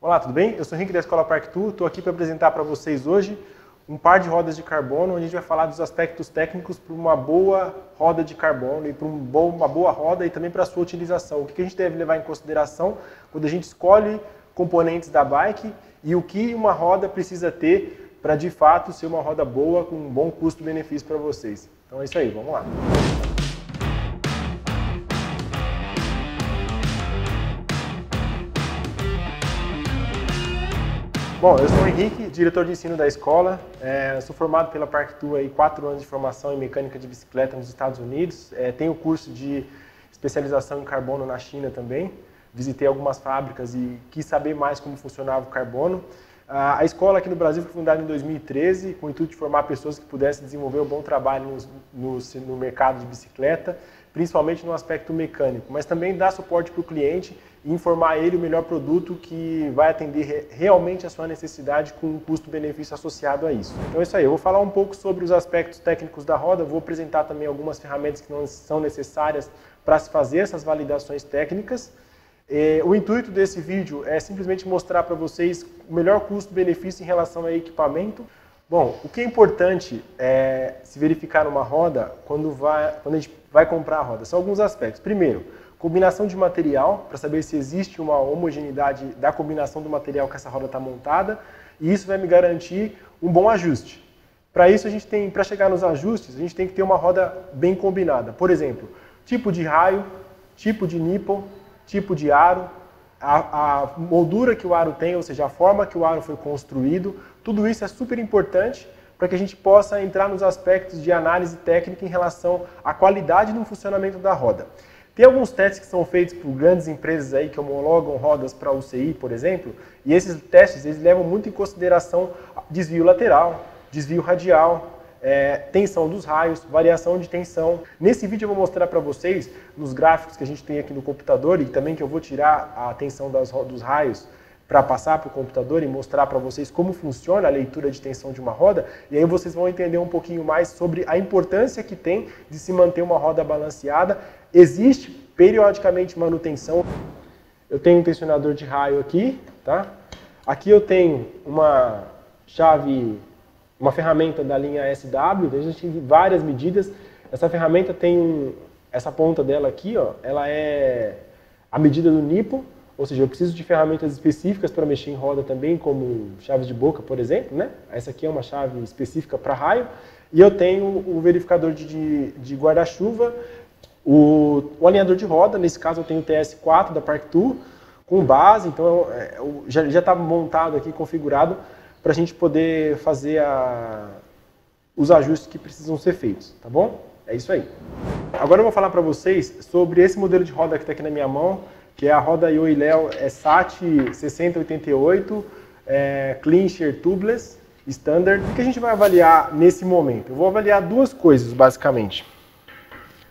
Olá, tudo bem? Eu sou o Henrique da Escola Park2, estou aqui para apresentar para vocês hoje um par de rodas de carbono, onde a gente vai falar dos aspectos técnicos para uma boa roda de carbono e para uma boa roda e também para a sua utilização. O que a gente deve levar em consideração quando a gente escolhe componentes da bike e o que uma roda precisa ter para de fato ser uma roda boa com um bom custo-benefício para vocês. Então é isso aí, vamos lá. Bom, eu sou o Henrique, diretor de ensino da escola. Sou formado pela Park2 aí 4 anos de formação em mecânica de bicicleta nos Estados Unidos. Tenho curso de especialização em carbono na China também. Visitei algumas fábricas e quis saber mais como funcionava o carbono. A escola aqui no Brasil foi fundada em 2013 com o intuito de formar pessoas que pudessem desenvolver um bom trabalho no mercado de bicicleta, principalmente no aspecto mecânico, mas também dar suporte para o cliente e informar ele o melhor produto que vai atender realmente a sua necessidade com um custo-benefício associado a isso. Então é isso aí, eu vou falar um pouco sobre os aspectos técnicos da roda, vou apresentar também algumas ferramentas que não são necessárias para se fazer essas validações técnicas. O intuito desse vídeo é simplesmente mostrar para vocês o melhor custo-benefício em relação a equipamento. Bom, o que é importante é se verificar numa roda quando a gente vai comprar a roda. São alguns aspectos. Primeiro, combinação de material, para saber se existe uma homogeneidade da combinação do material que essa roda está montada, e isso vai me garantir um bom ajuste. Para isso, para chegar nos ajustes, a gente tem que ter uma roda bem combinada. Por exemplo, tipo de raio, tipo de nipple, tipo de aro, a moldura que o aro tem, ou seja, a forma que o aro foi construído, tudo isso é super importante para que a gente possa entrar nos aspectos de análise técnica em relação à qualidade do funcionamento da roda. Tem alguns testes que são feitos por grandes empresas aí que homologam rodas para UCI, por exemplo, e esses testes eles levam muito em consideração desvio lateral, desvio radial, tensão dos raios, variação de tensão. Nesse vídeo eu vou mostrar para vocês, nos gráficos que a gente tem aqui no computador e também que eu vou tirar a tensão dos raios para passar para o computador e mostrar para vocês como funciona a leitura de tensão de uma roda, e aí vocês vão entender um pouquinho mais sobre a importância que tem de se manter uma roda balanceada. Existe periodicamente manutenção. Eu tenho um tensionador de raio aqui, tá? Aqui eu tenho uma ferramenta da linha SW, a gente tem várias medidas. Essa ferramenta tem essa ponta dela aqui, ó, ela é a medida do nipple, ou seja, eu preciso de ferramentas específicas para mexer em roda também, como chaves de boca, por exemplo, né? Essa aqui é uma chave específica para raio. E eu tenho o verificador de guarda-chuva, o alinhador de roda, nesse caso eu tenho o TS4 da Park2, com base, então já está montado aqui, configurado, para a gente poder fazer os ajustes que precisam ser feitos, tá bom? É isso aí. Agora eu vou falar para vocês sobre esse modelo de roda que está aqui na minha mão, que é a roda Yoyleo SAT 6088 Clincher Tubeless Standard. O que a gente vai avaliar nesse momento? Eu vou avaliar duas coisas, basicamente.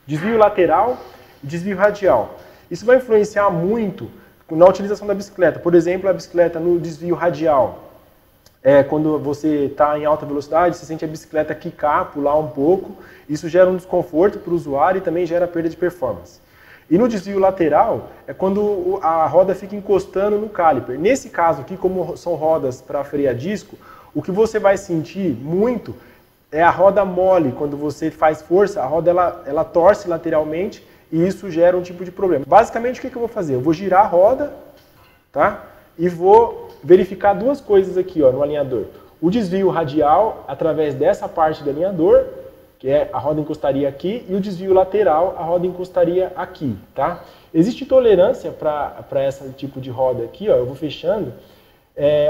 Desvio lateral e desvio radial. Isso vai influenciar muito na utilização da bicicleta. Por exemplo, a bicicleta no desvio radial. Quando você está em alta velocidade, você sente a bicicleta quicar, pular um pouco. Isso gera um desconforto para o usuário e também gera perda de performance. E no desvio lateral é quando a roda fica encostando no caliper. Nesse caso aqui, como são rodas para frear disco, o que você vai sentir muito é a roda mole. Quando você faz força, a roda ela torce lateralmente e isso gera um tipo de problema. Basicamente, o que eu vou fazer? Eu vou girar a roda, tá? E vou verificar duas coisas aqui, ó, no alinhador. O desvio radial através dessa parte do alinhador, que a roda encostaria aqui, e o desvio lateral, a roda encostaria aqui, tá? Existe tolerância para esse tipo de roda aqui, ó, eu vou fechando.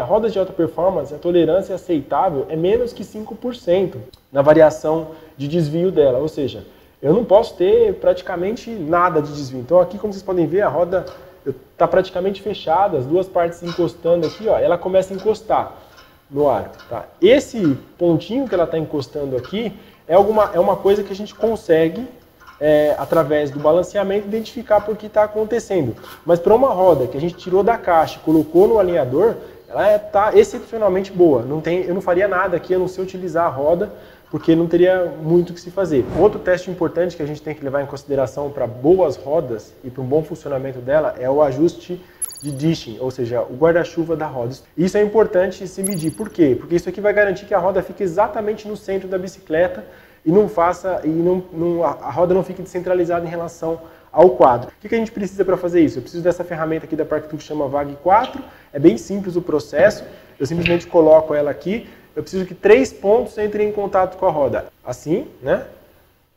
Rodas de alta performance, a tolerância aceitável é menos que 5% na variação de desvio dela, ou seja, eu não posso ter praticamente nada de desvio. Então aqui, como vocês podem ver, a roda está praticamente fechada, as duas partes encostando aqui, ó, ela começa a encostar no ar. Tá? Esse pontinho que ela está encostando aqui é uma coisa que a gente consegue, através do balanceamento, identificar por que está acontecendo. Mas para uma roda que a gente tirou da caixa e colocou no alinhador, ela está excepcionalmente boa. Eu não faria nada aqui a não ser utilizar a roda, porque não teria muito o que se fazer. Outro teste importante que a gente tem que levar em consideração para boas rodas e para um bom funcionamento dela é o ajuste de dishing, ou seja, o guarda-chuva da roda. Isso é importante se medir. Por quê? Porque isso aqui vai garantir que a roda fique exatamente no centro da bicicleta e a roda não fique descentralizada em relação ao quadro. O que a gente precisa para fazer isso? Eu preciso dessa ferramenta aqui da Parktool que chama VAG 4. É bem simples o processo. Eu simplesmente coloco ela aqui. Eu preciso que 3 pontos entrem em contato com a roda. Assim, né?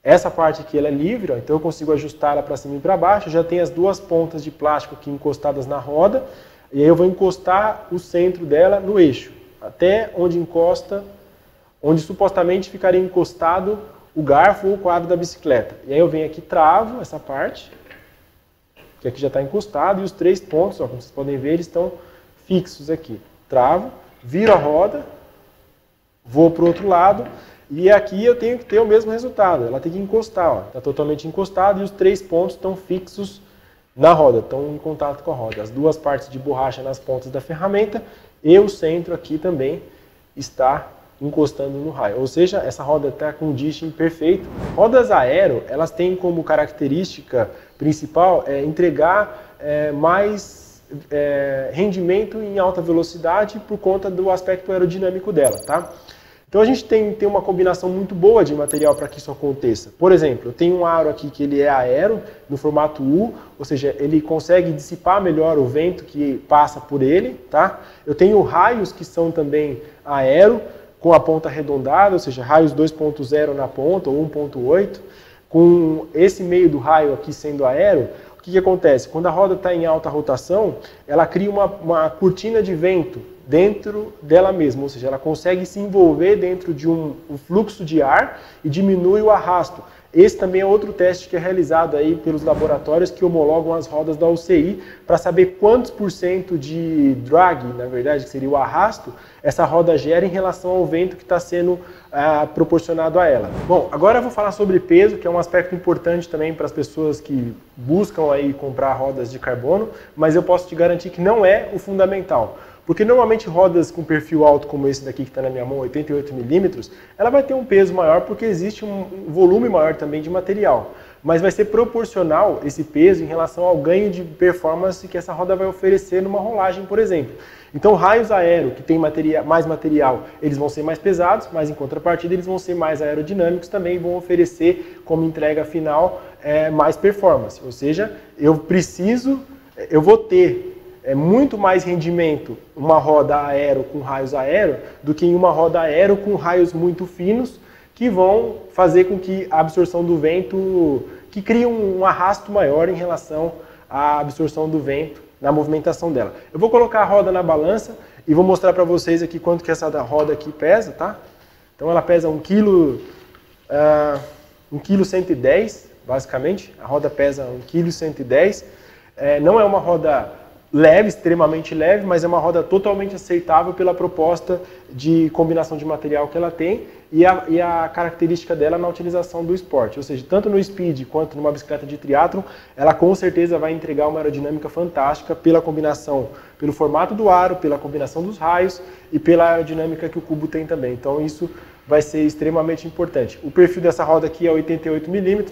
Essa parte aqui ela é livre, ó, então eu consigo ajustar ela para cima e para baixo. Eu já tenho as 2 pontas de plástico aqui encostadas na roda. E aí eu vou encostar o centro dela no eixo, até onde encosta, onde supostamente ficaria encostado o garfo ou o quadro da bicicleta. E aí eu venho aqui, travo essa parte, que aqui já está encostado, e os 3 pontos, ó, como vocês podem ver, eles estão fixos aqui. Travo, viro a roda, vou para o outro lado. E aqui eu tenho que ter o mesmo resultado, ela tem que encostar, está totalmente encostado e os 3 pontos estão fixos na roda, estão em contato com a roda. As 2 partes de borracha nas pontas da ferramenta e o centro aqui também está encostando no raio. Ou seja, essa roda está com o dishing perfeito. Rodas aero, elas têm como característica principal entregar mais rendimento em alta velocidade por conta do aspecto aerodinâmico dela, tá? Então a gente tem uma combinação muito boa de material para que isso aconteça. Por exemplo, eu tenho um aro aqui que ele é aero, no formato U, ou seja, ele consegue dissipar melhor o vento que passa por ele, tá? Eu tenho raios que são também aero, com a ponta arredondada, ou seja, raios 2.0 na ponta, ou 1.8. Com esse meio do raio aqui sendo aero, o que acontece? Quando a roda está em alta rotação, ela cria uma cortina de vento dentro dela mesma, ou seja, ela consegue se envolver dentro de um fluxo de ar e diminui o arrasto. Esse também é outro teste que é realizado aí pelos laboratórios que homologam as rodas da UCI para saber quantos % de drag, na verdade, que seria o arrasto, essa roda gera em relação ao vento que está sendo proporcionado a ela. Bom, agora eu vou falar sobre peso, que é um aspecto importante também para as pessoas que buscam aí comprar rodas de carbono, mas eu posso te garantir que não é o fundamental. Porque normalmente rodas com perfil alto como esse daqui que está na minha mão, 88 mm, ela vai ter um peso maior porque existe um volume maior também de material. Mas vai ser proporcional esse peso em relação ao ganho de performance que essa roda vai oferecer numa rolagem, por exemplo. Então raios aero, que tem mais material, eles vão ser mais pesados, mas em contrapartida eles vão ser mais aerodinâmicos também e vão oferecer como entrega final mais performance. Ou seja, eu vou ter muito mais rendimento uma roda aero com raios aero do que em uma roda aero com raios muito finos que vão fazer com que a absorção do vento, que crie um arrasto maior em relação à absorção do vento na movimentação dela. Eu vou colocar a roda na balança e vou mostrar para vocês aqui quanto que essa roda aqui pesa, tá? Então ela pesa 1 kg, 1,110 kg, basicamente. A roda pesa 1,110 kg. Não é uma roda leve, extremamente leve, mas é uma roda totalmente aceitável pela proposta de combinação de material que ela tem e a característica dela na utilização do esporte. Ou seja, tanto no speed quanto numa bicicleta de triatlon, ela com certeza vai entregar uma aerodinâmica fantástica pela combinação, pelo formato do aro, pela combinação dos raios e pela aerodinâmica que o cubo tem também. Então isso vai ser extremamente importante. O perfil dessa roda aqui é 88 mm,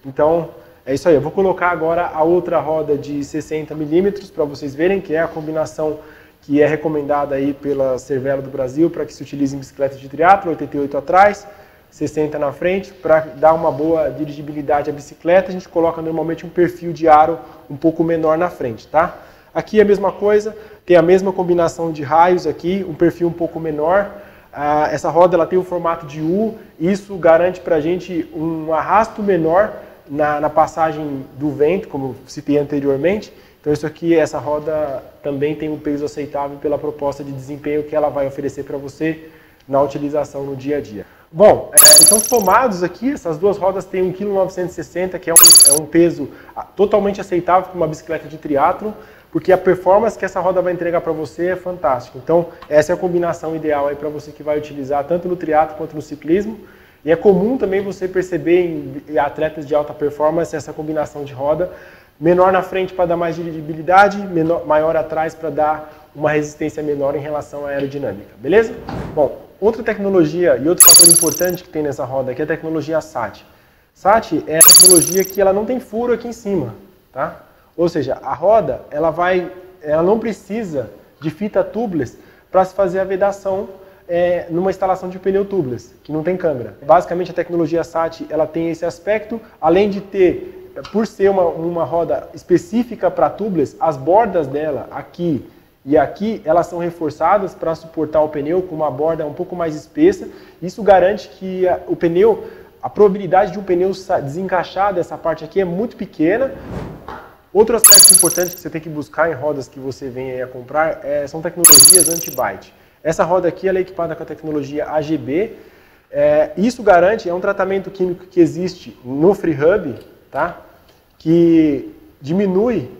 então é isso aí. Eu vou colocar agora a outra roda de 60 mm para vocês verem, que é a combinação que é recomendada aí pela Cervelo do Brasil para que se utilize em bicicleta de triatlo, 88 atrás, 60 na frente. Para dar uma boa dirigibilidade à bicicleta, a gente coloca normalmente um perfil de aro um pouco menor na frente, tá? Aqui é a mesma coisa, tem a mesma combinação de raios aqui, um perfil um pouco menor. Essa roda ela tem o formato de U, isso garante para a gente um arrasto menor na passagem do vento, como citei anteriormente. Então isso aqui, essa roda também tem um peso aceitável pela proposta de desempenho que ela vai oferecer para você na utilização no dia a dia. Bom, então somados aqui, essas duas rodas têm 1,960 kg, que é um peso totalmente aceitável para uma bicicleta de triatlo, porque a performance que essa roda vai entregar para você é fantástica. Então essa é a combinação ideal aí para você que vai utilizar tanto no triatlo quanto no ciclismo. E é comum também você perceber em atletas de alta performance essa combinação de roda, menor na frente para dar mais dirigibilidade, maior atrás para dar uma resistência menor em relação à aerodinâmica, beleza? Bom, outra tecnologia e outro fator importante que tem nessa roda aqui é a tecnologia SAT. SAT é a tecnologia que ela não tem furo aqui em cima, tá? Ou seja, a roda ela vai ela não precisa de fita tubeless para se fazer a vedação numa instalação de pneu tubeless, que não tem câmera. Basicamente a tecnologia SAT ela tem esse aspecto, além de ter, por ser uma roda específica para tubeless, as bordas dela aqui e aqui, elas são reforçadas para suportar o pneu com uma borda um pouco mais espessa. Isso garante que o pneu, a probabilidade de um pneu desencaixar dessa parte aqui é muito pequena. Outro aspecto importante que você tem que buscar em rodas que você vem a comprar são tecnologias anti-bite. Essa roda aqui ela é equipada com a tecnologia AGB. Isso garante, é um tratamento químico que existe no FreeHub, tá? Que diminui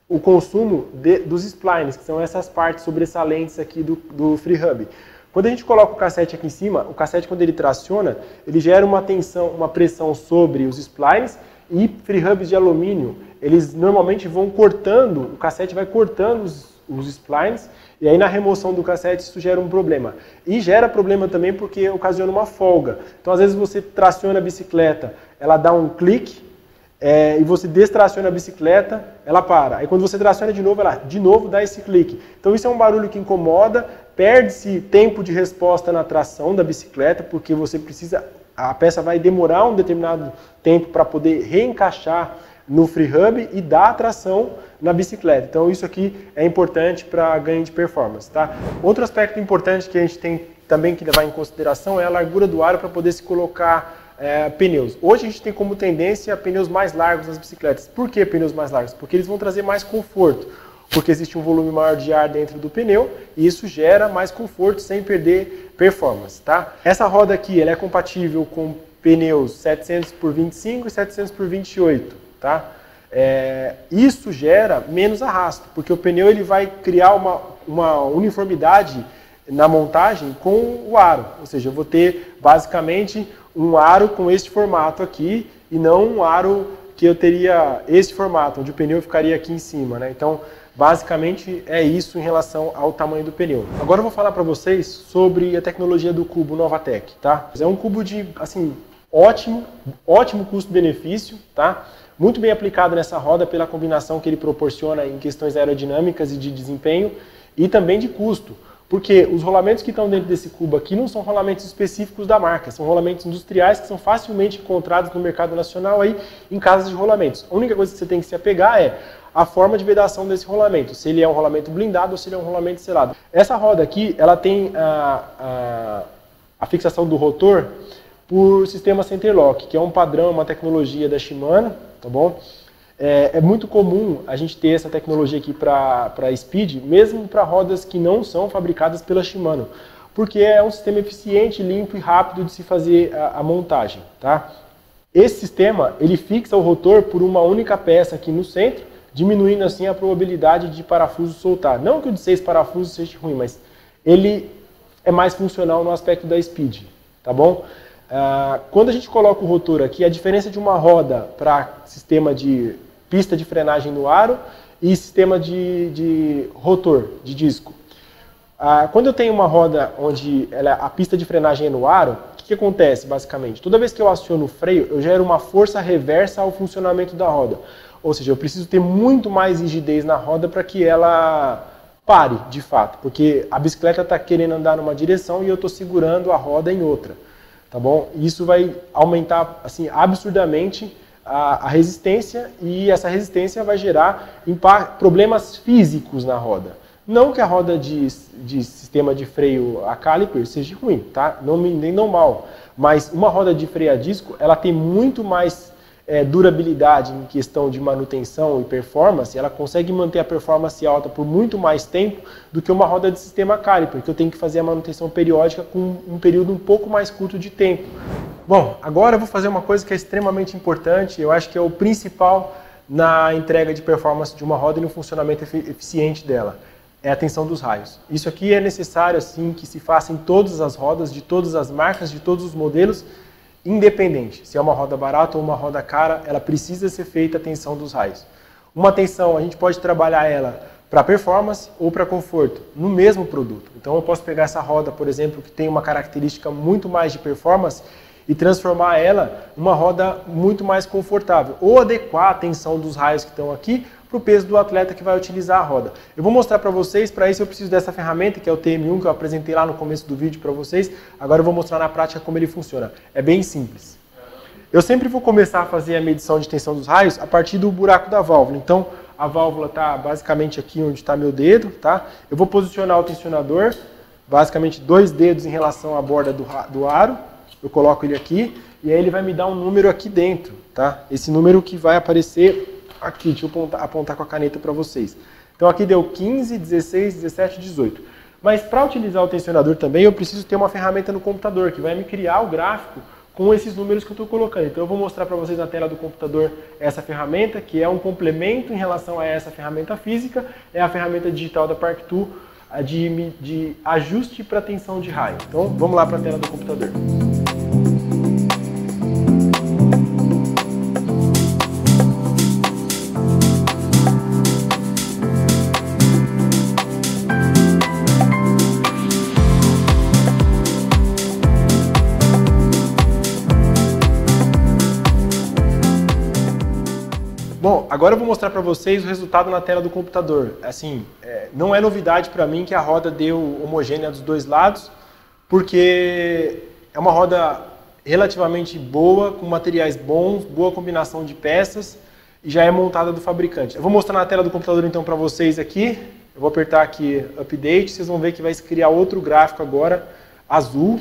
o consumo dos splines, que são essas partes sobressalentes aqui do FreeHub. Quando a gente coloca o cassete aqui em cima, o cassete quando ele traciona, ele gera uma tensão, uma pressão sobre os splines e FreeHubs de alumínio, eles normalmente vão cortando, o cassete vai cortando os splines e aí na remoção do cassete isso gera um problema. E gera problema também porque ocasiona uma folga. Então às vezes você traciona a bicicleta, ela dá um clique, e você destraciona a bicicleta, ela para. Aí quando você traciona de novo, ela de novo dá esse clique. Então isso é um barulho que incomoda, perde-se tempo de resposta na tração da bicicleta, porque você precisa, a peça vai demorar um determinado tempo para poder reencaixar no FreeHub e dar a tração na bicicleta. Então isso aqui é importante para ganho de performance, tá? Outro aspecto importante que a gente tem também que levar em consideração é a largura do aro para poder se colocar pneus. Hoje a gente tem como tendência pneus mais largos nas bicicletas. Por que pneus mais largos? Porque eles vão trazer mais conforto, porque existe um volume maior de ar dentro do pneu e isso gera mais conforto sem perder performance, tá? Essa roda aqui ela é compatível com pneus 700 por 25 e 700 por 28, tá? Isso gera menos arrasto, porque o pneu ele vai criar uma uniformidade na montagem com o aro, ou seja, eu vou ter basicamente um aro com este formato aqui e não um aro que eu teria esse formato, onde o pneu ficaria aqui em cima, né? Então, basicamente é isso em relação ao tamanho do pneu. Agora eu vou falar para vocês sobre a tecnologia do cubo Novatec, tá? É um cubo de, assim, ótimo custo-benefício, tá? Muito bem aplicado nessa roda pela combinação que ele proporciona em questões aerodinâmicas e de desempenho e também de custo. Porque os rolamentos que estão dentro desse cubo aqui não são rolamentos específicos da marca, são rolamentos industriais que são facilmente encontrados no mercado nacional aí em casas de rolamentos. A única coisa que você tem que se apegar é a forma de vedação desse rolamento, se ele é um rolamento blindado ou se ele é um rolamento selado. Essa roda aqui, ela tem a fixação do rotor por sistema Centerlock, que é um padrão, uma tecnologia da Shimano, tá bom? É muito comum a gente ter essa tecnologia aqui para Speed, mesmo para rodas que não são fabricadas pela Shimano, porque é um sistema eficiente, limpo e rápido de se fazer a montagem, tá? Esse sistema, ele fixa o rotor por uma única peça aqui no centro, diminuindo assim a probabilidade de parafuso soltar. Não que o de 6 parafusos seja ruim, mas ele é mais funcional no aspecto da Speed, tá bom? Quando a gente coloca o rotor aqui, a diferença de uma roda para sistema de pista de frenagem no aro e sistema de rotor, de disco. Quando eu tenho uma roda onde a pista de frenagem é no aro, o que acontece basicamente? Toda vez que eu aciono o freio, eu gero uma força reversa ao funcionamento da roda. Ou seja, eu preciso ter muito mais rigidez na roda para que ela pare, de fato. Porque a bicicleta está querendo andar numa direção e eu estou segurando a roda em outra. Tá bom? Isso vai aumentar assim, absurdamente a resistência e essa resistência vai gerar problemas físicos na roda. Não que a roda de sistema de freio a caliper seja ruim, tá? Nem não mal. Mas uma roda de freio a disco, ela tem muito mais durabilidade em questão de manutenção e performance, ela consegue manter a performance alta por muito mais tempo do que uma roda de sistema caliper, que eu tenho que fazer a manutenção periódica com um período um pouco mais curto de tempo. Bom, agora eu vou fazer uma coisa que é extremamente importante, eu acho que é o principal na entrega de performance de uma roda e no funcionamento eficiente dela, é a tensão dos raios. Isso aqui é necessário assim que se faça em todas as rodas, de todas as marcas, de todos os modelos, independente, se é uma roda barata ou uma roda cara, ela precisa ser feita a tensão dos raios. Uma tensão, a gente pode trabalhar ela para performance ou para conforto, no mesmo produto. Então eu posso pegar essa roda, por exemplo, que tem uma característica muito mais de performance e transformar ela numa roda muito mais confortável. Ou adequar a tensão dos raios que estão aqui para o peso do atleta que vai utilizar a roda. Eu vou mostrar para vocês, para isso eu preciso dessa ferramenta, que é o TM1, que eu apresentei lá no começo do vídeo para vocês. Agora eu vou mostrar na prática como ele funciona. É bem simples. Eu sempre vou começar a fazer a medição de tensão dos raios a partir do buraco da válvula. Então, a válvula está basicamente aqui onde está meu dedo, tá? Eu vou posicionar o tensionador, basicamente 2 dedos em relação à borda do aro. Eu coloco ele aqui e aí ele vai me dar um número aqui dentro, tá? Esse número que vai aparecer aqui, deixa eu apontar com a caneta para vocês. Então aqui deu 15, 16, 17, 18. Mas para utilizar o tensionador também eu preciso ter uma ferramenta no computador que vai me criar o gráfico com esses números que eu estou colocando. Então eu vou mostrar para vocês na tela do computador essa ferramenta, que é um complemento em relação a essa ferramenta física, é a ferramenta digital da Park2 de ajuste para tensão de raio. Então vamos lá para a tela do computador. Bom, agora eu vou mostrar para vocês o resultado na tela do computador. Assim, não é novidade para mim que a roda deu homogênea dos dois lados, porque é uma roda relativamente boa, com materiais bons, boa combinação de peças e já é montada do fabricante. Eu vou mostrar na tela do computador então para vocês aqui. Eu vou apertar aqui Update, vocês vão ver que vai se criar outro gráfico agora, azul.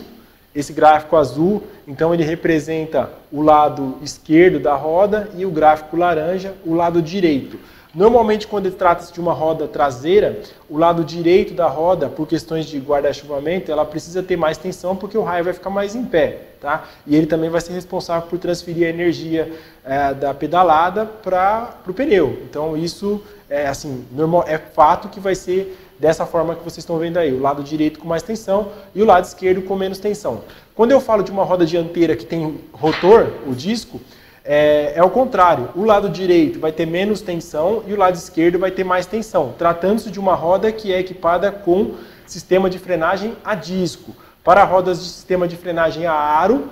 Esse gráfico azul, então ele representa o lado esquerdo da roda e o gráfico laranja, o lado direito. Normalmente, quando trata-se de uma roda traseira, o lado direito da roda, por questões de guarda-chuvamento, ela precisa ter mais tensão porque o raio vai ficar mais em pé, tá? E ele também vai ser responsável por transferir a energia da pedalada para o pneu. Então, isso é fato que vai ser dessa forma que vocês estão vendo aí, o lado direito com mais tensão e o lado esquerdo com menos tensão. Quando eu falo de uma roda dianteira que tem rotor, o disco, é o contrário. O lado direito vai ter menos tensão e o lado esquerdo vai ter mais tensão, tratando-se de uma roda que é equipada com sistema de frenagem a disco. Para rodas de sistema de frenagem a aro,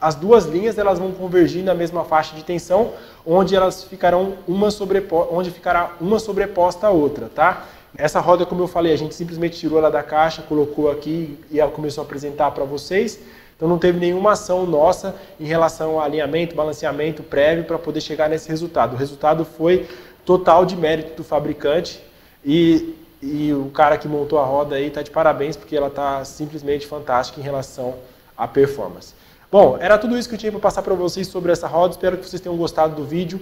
as duas linhas elas vão convergir na mesma faixa de tensão, onde elas ficarão onde ficará uma sobreposta à outra, tá? Essa roda, como eu falei, a gente simplesmente tirou ela da caixa, colocou aqui e ela começou a apresentar para vocês. Então não teve nenhuma ação nossa em relação ao alinhamento, balanceamento prévio para poder chegar nesse resultado. O resultado foi total de mérito do fabricante e o cara que montou a roda aí está de parabéns porque ela está simplesmente fantástica em relação à performance. Bom, era tudo isso que eu tinha para passar para vocês sobre essa roda. Espero que vocês tenham gostado do vídeo.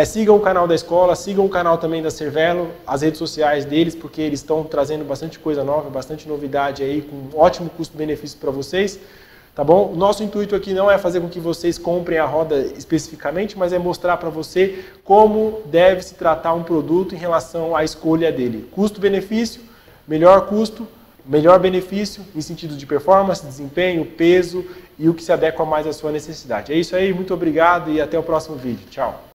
Sigam o canal da escola, sigam o canal também da Cervelo, as redes sociais deles, porque eles estão trazendo bastante coisa nova, bastante novidade aí, com ótimo custo-benefício para vocês, tá bom? O nosso intuito aqui não é fazer com que vocês comprem a roda especificamente, mas é mostrar para você como deve se tratar um produto em relação à escolha dele. Custo-benefício, melhor custo, melhor benefício em sentido de performance, desempenho, peso e o que se adequa mais à sua necessidade. É isso aí, muito obrigado e até o próximo vídeo. Tchau!